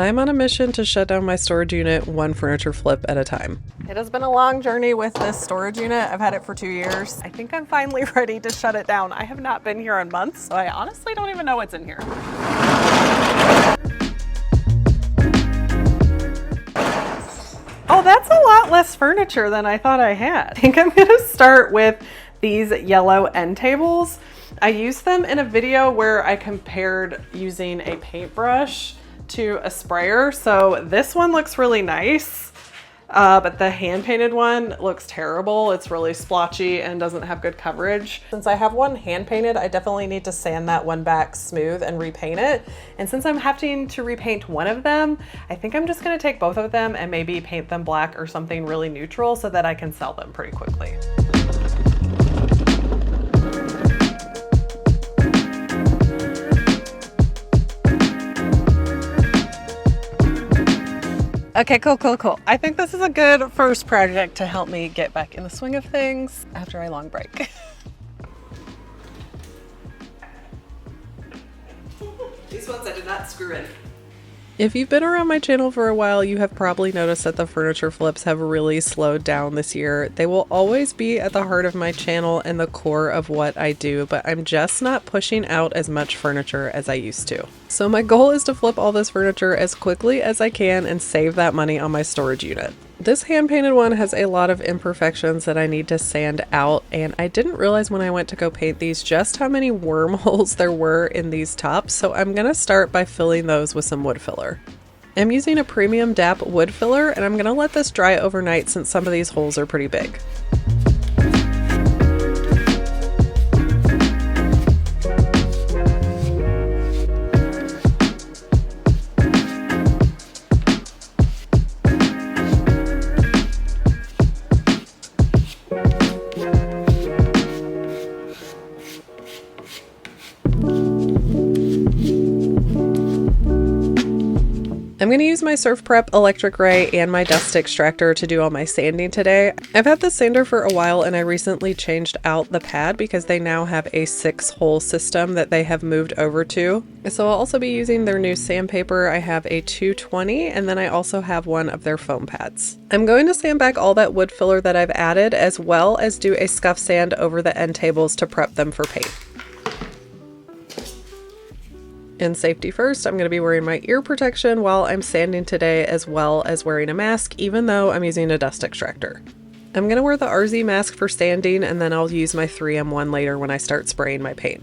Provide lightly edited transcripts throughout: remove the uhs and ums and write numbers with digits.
I'm on a mission to shut down my storage unit one furniture flip at a time. It has been a long journey with this storage unit. I've had it for 2 years. I think I'm finally ready to shut it down. I have not been here in months, so I honestly don't even know what's in here. Oh, that's a lot less furniture than I thought I had. I think I'm gonna start with these yellow end tables. I used them in a video where I compared using a paintbrush to a sprayer. So this one looks really nice, but the hand painted one looks terrible. It's really splotchy and doesn't have good coverage. Since I have one hand painted, I definitely need to sand that one back smooth and repaint it. And since I'm having to repaint one of them, I think I'm just gonna take both of them and maybe paint them black or something really neutral so that I can sell them pretty quickly. Okay, cool. I think this is a good first project to help me get back in the swing of things after a long break. These ones I did not screw in. If you've been around my channel for a while, you have probably noticed that the furniture flips have really slowed down this year. They will always be at the heart of my channel and the core of what I do, but I'm just not pushing out as much furniture as I used to. So my goal is to flip all this furniture as quickly as I can and save that money on my storage unit. This hand-painted one has a lot of imperfections that I need to sand out, and I didn't realize when I went to go paint these just how many wormholes there were in these tops, so I'm gonna start by filling those with some wood filler. I'm using a premium DAP wood filler, and I'm gonna let this dry overnight since some of these holes are pretty big. I'm going to use my Surf Prep electric ray and my dust extractor to do all my sanding today. I've had this sander for a while and I recently changed out the pad because they now have a 6-hole system that they have moved over to. So I'll also be using their new sandpaper. I have a 220 and then I also have one of their foam pads. I'm going to sand back all that wood filler that I've added as well as do a scuff sand over the end tables to prep them for paint. And safety first, I'm going to be wearing my ear protection while I'm sanding today as well as wearing a mask, even though I'm using a dust extractor. I'm going to wear the RZ mask for sanding and then I'll use my 3M one later when I start spraying my paint.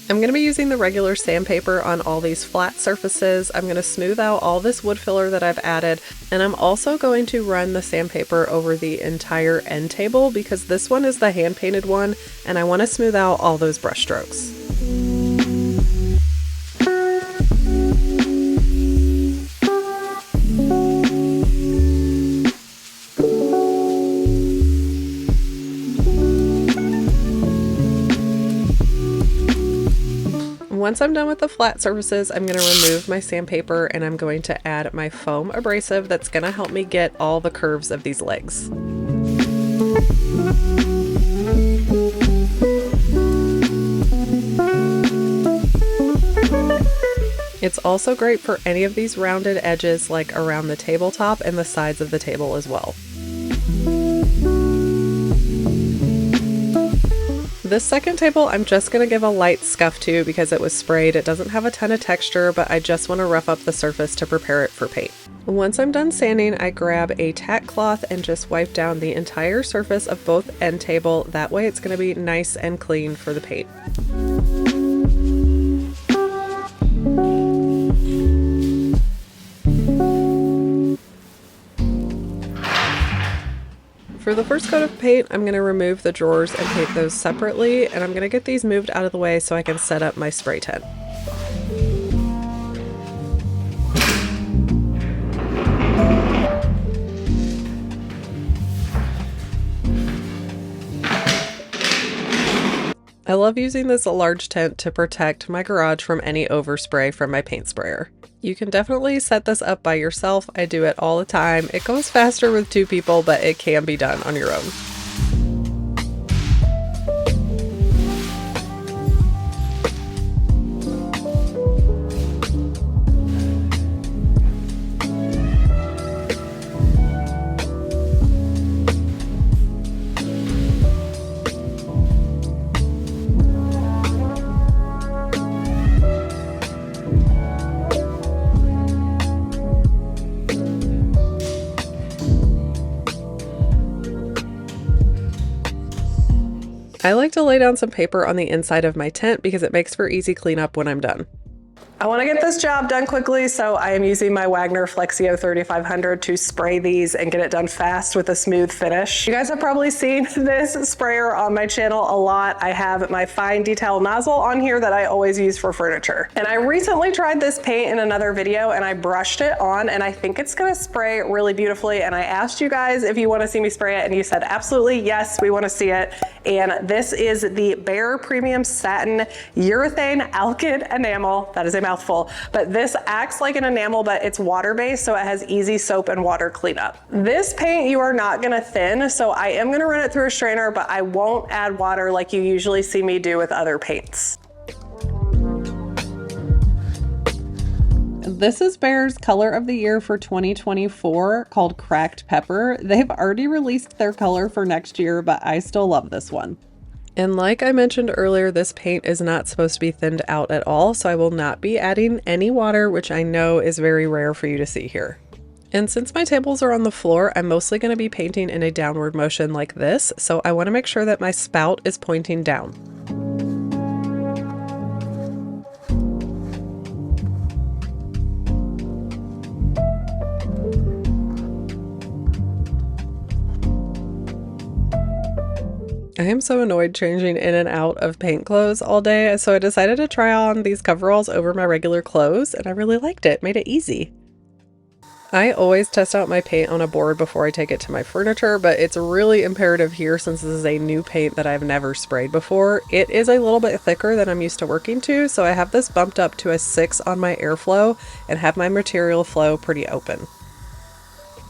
I'm going to be using the regular sandpaper on all these flat surfaces. I'm going to smooth out all this wood filler that I've added, and I'm also going to run the sandpaper over the entire end table because this one is the hand painted one and I want to smooth out all those brush strokes. Once I'm done with the flat surfaces, I'm going to remove my sandpaper and I'm going to add my foam abrasive that's going to help me get all the curves of these legs. It's also great for any of these rounded edges like around the tabletop and the sides of the table as well. This second table I'm just going to give a light scuff to because it was sprayed. It doesn't have a ton of texture, but I just want to rough up the surface to prepare it for paint. Once I'm done sanding, I grab a tack cloth and just wipe down the entire surface of both end table. That way it's going to be nice and clean for the paint. For the first coat of paint, I'm going to remove the drawers and paint those separately, and I'm going to get these moved out of the way so I can set up my spray tent. I love using this large tent to protect my garage from any overspray from my paint sprayer. You can definitely set this up by yourself. I do it all the time. It goes faster with 2 people, but it can be done on your own. to lay down some paper on the inside of my tent because it makes for easy cleanup when I'm done. I want to get this job done quickly, so I am using my Wagner Flexio 3500 to spray these and get it done fast with a smooth finish. You guys have probably seen this sprayer on my channel a lot. I have my fine detail nozzle on here that I always use for furniture. And I recently tried this paint in another video and I brushed it on and I think it's gonna spray really beautifully. And I asked you guys if you want to see me spray it and you said absolutely yes, we want to see it. And this is the Behr Premium Satin Urethane Alkyd Enamel. That is a mouthful, but this acts like an enamel, but it's water-based, so it has easy soap and water cleanup. This paint you are not gonna thin, so I am gonna run it through a strainer, but I won't add water like you usually see me do with other paints. This is Behr's color of the year for 2024 called Cracked Pepper. They've already released their color for next year, but I still love this one. And like I mentioned earlier, this paint is not supposed to be thinned out at all, so I will not be adding any water, which I know is very rare for you to see here. And since my tables are on the floor, I'm mostly going to be painting in a downward motion like this, so I want to make sure that my spout is pointing down. I am so annoyed changing in and out of paint clothes all day, so I decided to try on these coveralls over my regular clothes, and I really liked it. Made it easy. I always test out my paint on a board before I take it to my furniture, but it's really imperative here since this is a new paint that I've never sprayed before. It is a little bit thicker than I'm used to working to, so I have this bumped up to a 6 on my airflow and have my material flow pretty open.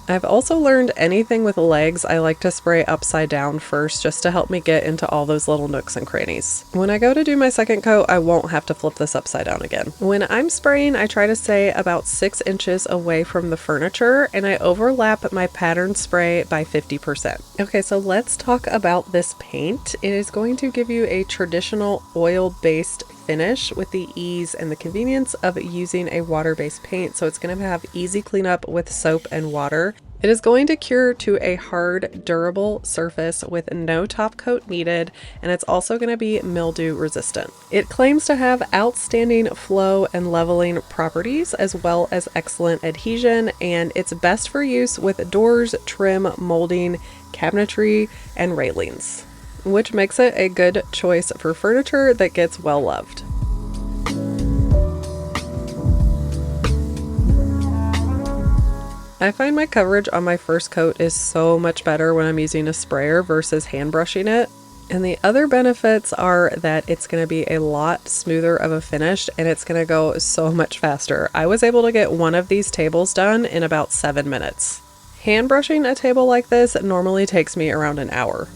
I've also learned anything with legs I like to spray upside down first just to help me get into all those little nooks and crannies. When I go to do my second coat, I won't have to flip this upside down again. When I'm spraying, I try to stay about 6 inches away from the furniture and I overlap my pattern spray by 50%. Okay, so let's talk about this paint. It is going to give you a traditional oil-based finish with the ease and the convenience of using a water-based paint, so it's going to have easy cleanup with soap and water. It is going to cure to a hard, durable surface with no top coat needed, and it's also going to be mildew resistant. It claims to have outstanding flow and leveling properties as well as excellent adhesion, and it's best for use with doors, trim, molding, cabinetry, and railings, which makes it a good choice for furniture that gets well loved. I find my coverage on my first coat is so much better when I'm using a sprayer versus hand brushing it. And the other benefits are that it's going to be a lot smoother of a finish and it's going to go so much faster. I was able to get one of these tables done in about 7 minutes. Hand brushing a table like this normally takes me around an hour.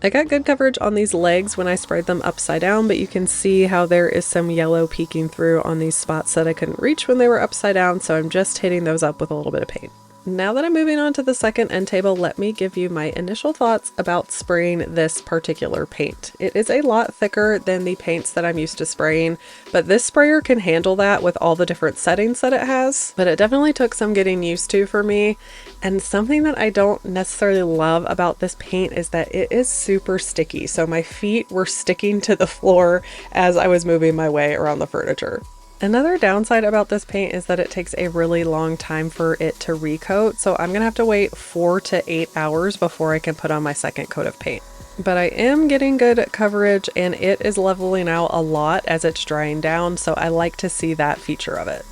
I got good coverage on these legs when I sprayed them upside down, but you can see how there is some yellow peeking through on these spots that I couldn't reach when they were upside down, so I'm just hitting those up with a little bit of paint. Now that I'm moving on to the second end table, let me give you my initial thoughts about spraying this particular paint. It is a lot thicker than the paints that I'm used to spraying, but this sprayer can handle that with all the different settings that it has, but it definitely took some getting used to for me. And something that I don't necessarily love about this paint is that it is super sticky. So my feet were sticking to the floor as I was moving my way around the furniture. Another downside about this paint is that it takes a really long time for it to recoat, so I'm gonna have to wait 4 to 8 hours before I can put on my second coat of paint. But I am getting good coverage and it is leveling out a lot as it's drying down, so I like to see that feature of it.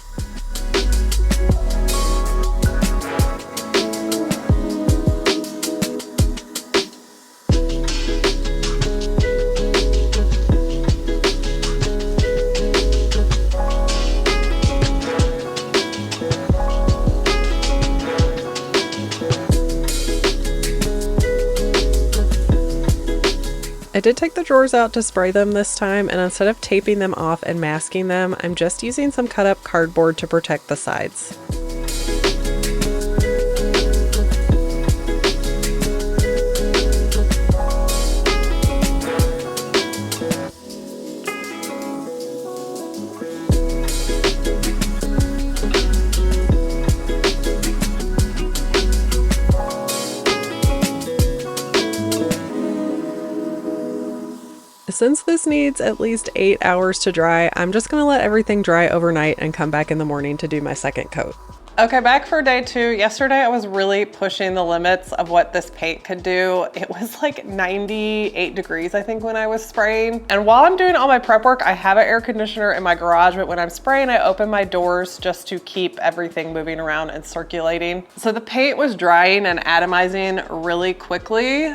I did take the drawers out to spray them this time, and instead of taping them off and masking them, I'm just using some cut up cardboard to protect the sides. Since this needs at least 8 hours to dry, I'm just gonna let everything dry overnight and come back in the morning to do my second coat. Okay, back for day 2. Yesterday I was really pushing the limits of what this paint could do. It was like 98 degrees, I think, when I was spraying. And while I'm doing all my prep work, I have an air conditioner in my garage, but when I'm spraying, I open my doors just to keep everything moving around and circulating. So the paint was drying and atomizing really quickly.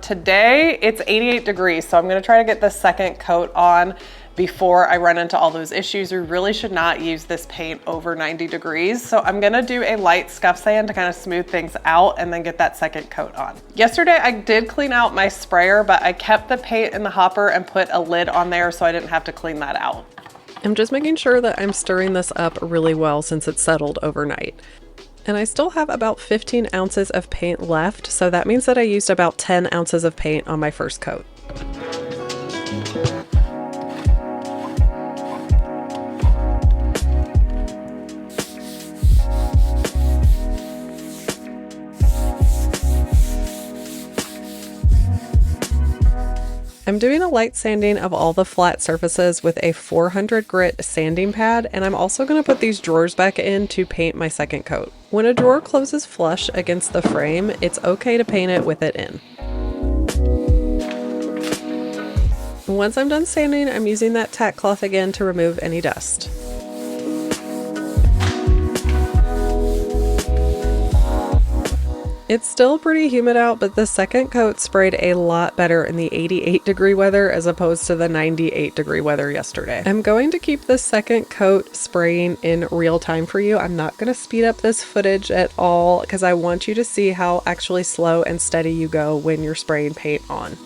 Today it's 88 degrees, so I'm gonna try to get the second coat on before I run into all those issues. We really should not use this paint over 90 degrees. So I'm gonna do a light scuff sand to kind of smooth things out and then get that second coat on. Yesterday I did clean out my sprayer, but I kept the paint in the hopper and put a lid on there so I didn't have to clean that out. I'm just making sure that I'm stirring this up really well since it's settled overnight. And I still have about 15 ounces of paint left, so that means that I used about 10 ounces of paint on my first coat. I'm doing a light sanding of all the flat surfaces with a 400 grit sanding pad, and I'm also going to put these drawers back in to paint my second coat. When a drawer closes flush against the frame, it's okay to paint it with it in. Once I'm done sanding, I'm using that tack cloth again to remove any dust. It's still pretty humid out, but the second coat sprayed a lot better in the 88 degree weather as opposed to the 98 degree weather yesterday. I'm going to keep the second coat spraying in real time for you. I'm not going to speed up this footage at all because I want you to see how actually slow and steady you go when you're spraying paint on.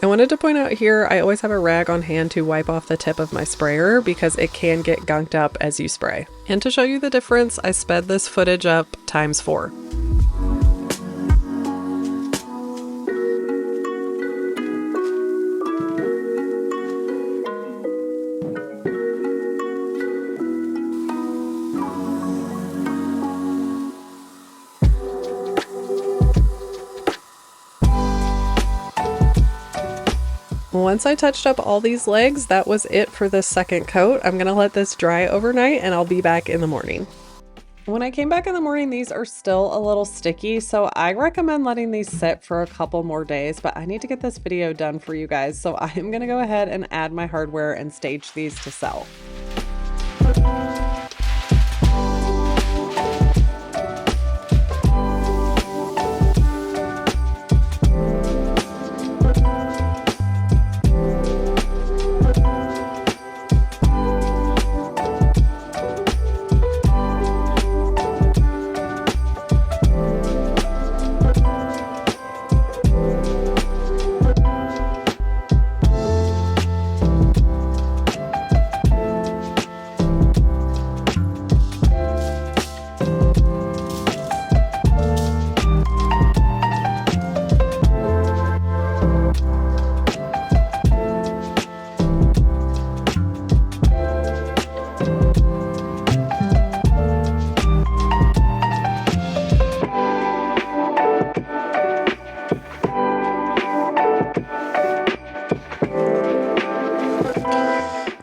I wanted to point out here, I always have a rag on hand to wipe off the tip of my sprayer because it can get gunked up as you spray. And to show you the difference, I sped this footage up ×4. Once I touched up all these legs, that was it for this second coat. I'm gonna let this dry overnight and I'll be back in the morning. When I came back in the morning, these are still a little sticky, so I recommend letting these sit for a couple more days, but I need to get this video done for you guys, so I am gonna go ahead and add my hardware and stage these to sell.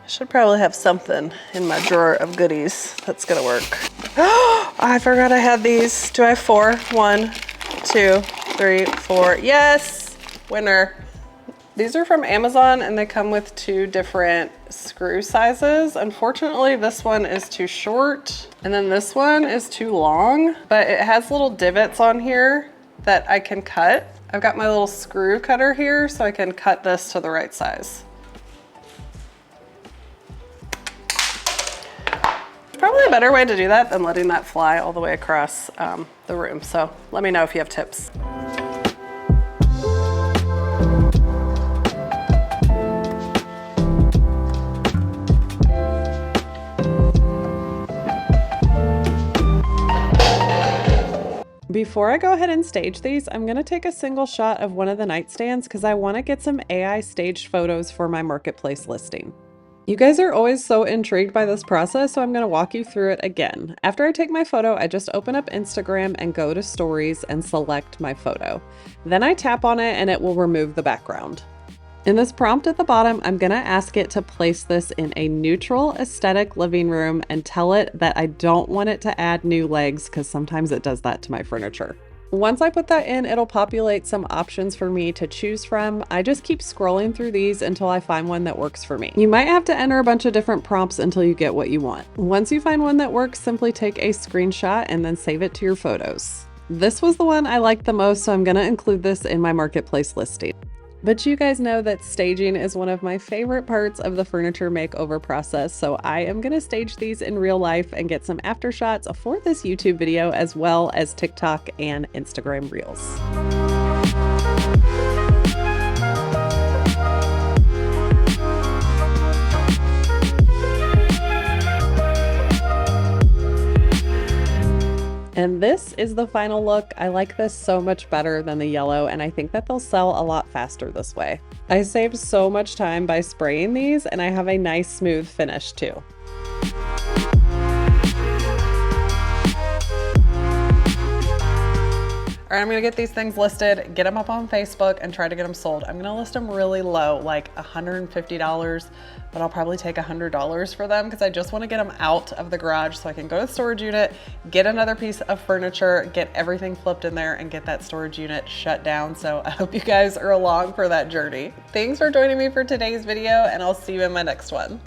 Should probably have something in my drawer of goodies that's gonna work. Oh, I forgot I had these. Do I have 4? 1, 2, 3, 4. Yes! Winner. These are from Amazon and they come with 2 different screw sizes. Unfortunately, this one is too short and then this one is too long, but it has little divots on here that I can cut. I've got my little screw cutter here so I can cut this to the right size. Probably a better way to do that than letting that fly all the way across the room. So let me know if you have tips. Before I go ahead and stage these, I'm going to take a single shot of one of the nightstands because I want to get some AI staged photos for my marketplace listing. You guys are always so intrigued by this process, so I'm going to walk you through it again. After I take my photo, I just open up Instagram and go to stories and select my photo. Then I tap on it and it will remove the background. In this prompt at the bottom, I'm going to ask it to place this in a neutral aesthetic living room and tell it that I don't want it to add new legs because sometimes it does that to my furniture. Once I put that in, it'll populate some options for me to choose from. I just keep scrolling through these until I find one that works for me. You might have to enter a bunch of different prompts until you get what you want. Once you find one that works, simply take a screenshot and then save it to your photos. This was the one I liked the most, so I'm going to include this in my marketplace listing. But you guys know that staging is one of my favorite parts of the furniture makeover process, so I am going to stage these in real life and get some after shots for this YouTube video as well as TikTok and Instagram Reels. And this is the final look. I like this so much better than the yellow, and I think that they'll sell a lot faster this way. I saved so much time by spraying these, and I have a nice smooth finish too. All right, I'm gonna get these things listed, get them up on Facebook, and try to get them sold. I'm gonna list them really low, like $150, but I'll probably take $100 for them because I just wanna get them out of the garage so I can go to the storage unit, get another piece of furniture, get everything flipped in there, and get that storage unit shut down. So I hope you guys are along for that journey. Thanks for joining me for today's video, and I'll see you in my next one.